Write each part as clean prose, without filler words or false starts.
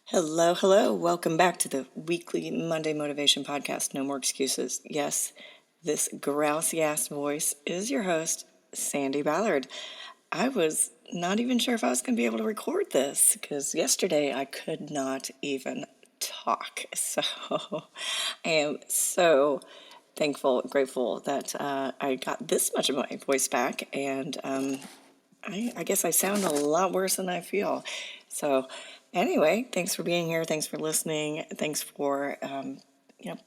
Hello, hello. Welcome back to the weekly Monday Motivation Podcast. No more excuses. Yes, this grousey ass voice is your host, Sandi Ballard. I was not even sure if I was going to be able to record this because yesterday I could not even talk. So I am so thankful, grateful that I got this much of my voice back, and I guess I sound a lot worse than I feel. So, anyway, thanks for being here. Thanks for listening. Thanks for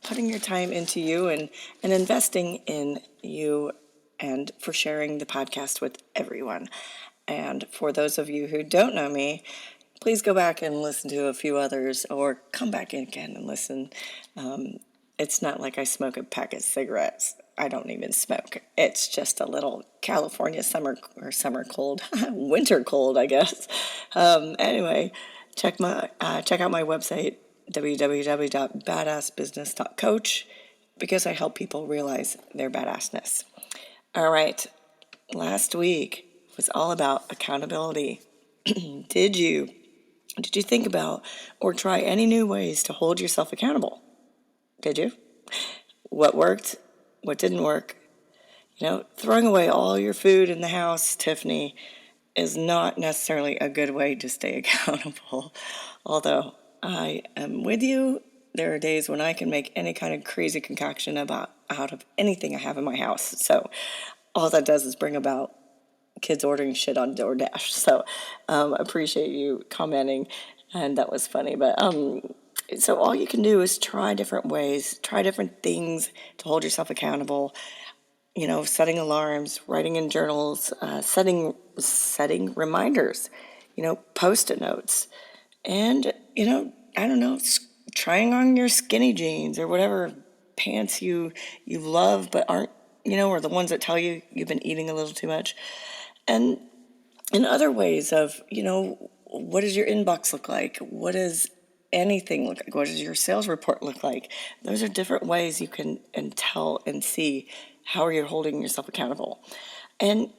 putting your time into you and investing in you, and for sharing the podcast with everyone. And for those of you who don't know me, please go back and listen to a few others, or come back in again and listen. It's not like I smoke a pack of cigarettes. I don't even smoke. It's just a little California summer cold, winter cold, I guess. Anyway, check out my website, www.badassbusiness.coach, because I help people realize their badassness. All right, last week was all about accountability. Did you think about or try any new ways to hold yourself accountable? Did you? What worked? What didn't work? Throwing away all your food in the house, Tiffany, is not necessarily a good way to stay accountable. Although I am with you, there are days when I can make any kind of crazy concoction out of anything I have in my house. So all that does is bring about kids ordering shit on DoorDash. So appreciate you commenting, and that was funny. But so all you can do is try different ways, try different things to hold yourself accountable. Setting alarms, writing in journals, setting reminders, post-it notes, and I don't know, trying on your skinny jeans or whatever pants you love but aren't, or the ones that tell you you've been eating a little too much. And in other ways of, what does your inbox look like? What does anything look like? What does your sales report look like? Those are different ways you can tell and see how you're holding yourself accountable. And,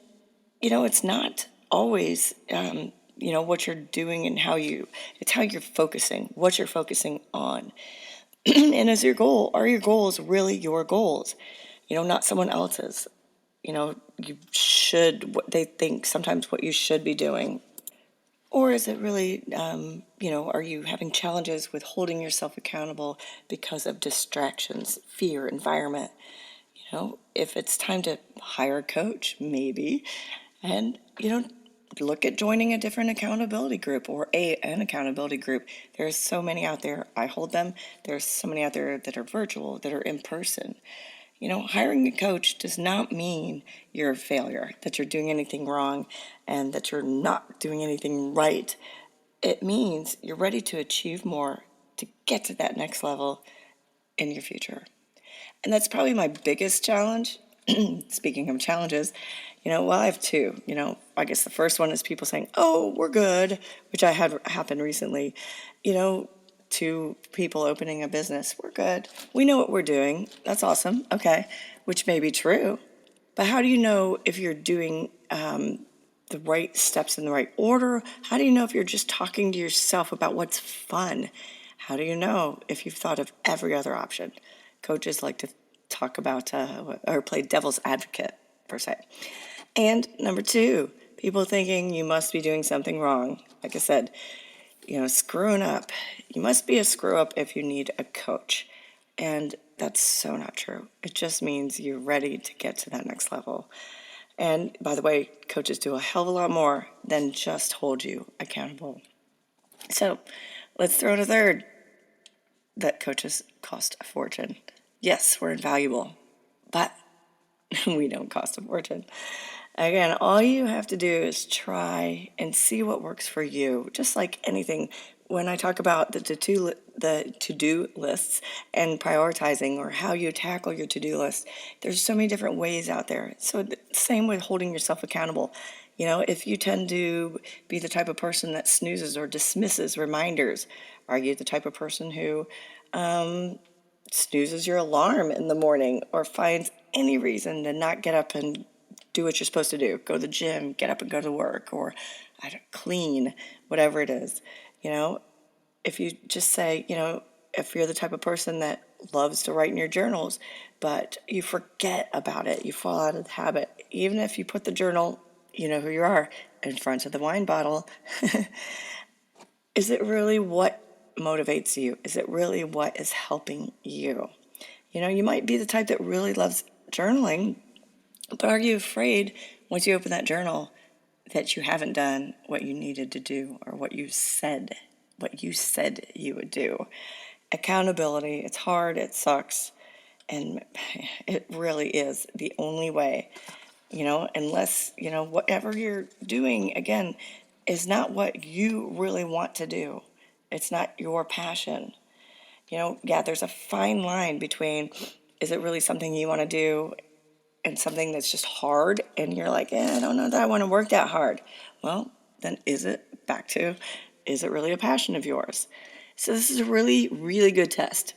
it's not always, what you're doing and it's how you're focusing, what you're focusing on. And are your goals really your goals? Not someone else's. What they think sometimes what you should be doing. Or is it really, are you having challenges with holding yourself accountable because of distractions, fear, environment? If it's time to hire a coach, maybe, and, look at joining a different accountability group or an accountability group. There's so many out there. I hold them. There's so many out there that are virtual, that are in person. Hiring a coach does not mean you're a failure, that you're doing anything wrong, and that you're not doing anything right. It means you're ready to achieve more, to get to that next level in your future. And that's probably my biggest challenge. Speaking of challenges, I have two. I guess the first one is people saying, "Oh, we're good," which I had happen recently. To people opening a business, "We're good. We know what we're doing. That's awesome." Okay, which may be true, but how do you know if you're doing the right steps in the right order? How do you know if you're just talking to yourself about what's fun? How do you know if you've thought of every other option? Coaches like to talk about or play devil's advocate, per se. And number two, people thinking you must be doing something wrong. Like I said, screwing up. You must be a screw up if you need a coach. And that's so not true. It just means you're ready to get to that next level. And by the way, coaches do a hell of a lot more than just hold you accountable. So let's throw in a third, that coaches cost a fortune. Yes, we're invaluable, but we don't cost a fortune. Again, all you have to do is try and see what works for you. Just like anything, when I talk about the to-do lists and prioritizing, or how you tackle your to-do list, there's so many different ways out there. So same with holding yourself accountable. If you tend to be the type of person that snoozes or dismisses reminders, are you the type of person who snoozes your alarm in the morning, or finds any reason to not get up and do what you're supposed to do? Go to the gym, get up and go to work, or clean, whatever it is. if you just say, if you're the type of person that loves to write in your journals, but you forget about it, you fall out of the habit, even if you put the journal, you know who you are, in front of the wine bottle, is it really what motivates you? Is it really what is helping you? You might be the type that really loves journaling, but are you afraid once you open that journal that you haven't done what you needed to do or what you said you would do? Accountability, it's hard, it sucks, and it really is the only way, unless, whatever you're doing, again, is not what you really want to do. It's not your passion. Yeah, there's a fine line between, is it really something you want to do and something that's just hard and you're like, I don't know that I want to work that hard. Well, then is it really a passion of yours? So this is a really, really good test.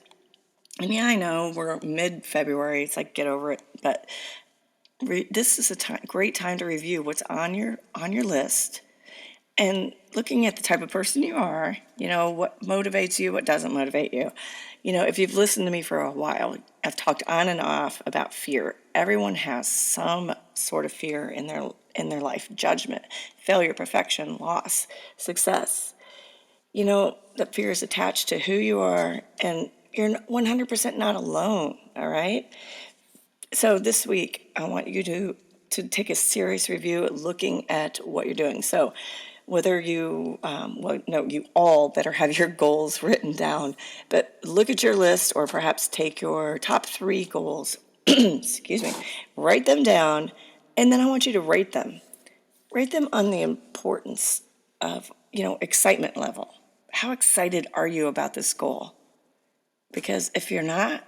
I mean, I know we're mid-February, it's like, get over it, but this is a great time to review what's on your list, and looking at the type of person you are, what motivates you, what doesn't motivate you. If you've listened to me for a while, I've talked on and off about fear. Everyone has some sort of fear in their life: judgment, failure, perfection, loss, success. That fear is attached to who you are, and you're 100% not alone, all right? So this week, I want you to take a serious review looking at what you're doing. So whether you all better have your goals written down, but look at your list, or perhaps take your top 3 goals, excuse me, write them down, and then I want you to rate them. Rate them on the importance of, excitement level. How excited are you about this goal? Because if you're not,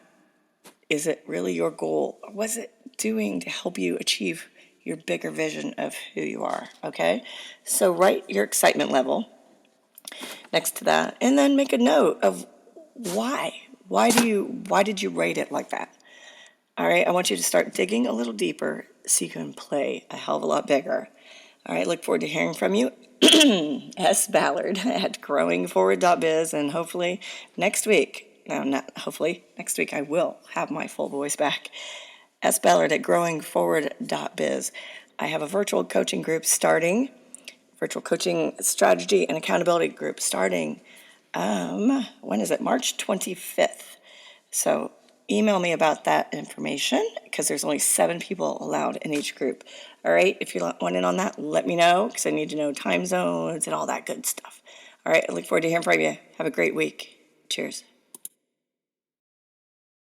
is it really your goal? Or was it doing to help you achieve your bigger vision of who you are? Okay? So write your excitement level next to that, and then make a note of why. Why did you rate it like that? All right, I want you to start digging a little deeper so you can play a hell of a lot bigger. All right, look forward to hearing from you. S. Ballard at growingforward.biz, and hopefully next week, next week I will have my full voice back. S. Ballard at growingforward.biz. I have a virtual coaching group starting, virtual coaching strategy and accountability group starting, when is it? March 25th. So email me about that information, because there's only 7 people allowed in each group. All right, if you want in on that, let me know, because I need to know time zones and all that good stuff. All right, I look forward to hearing from you. Have a great week. Cheers.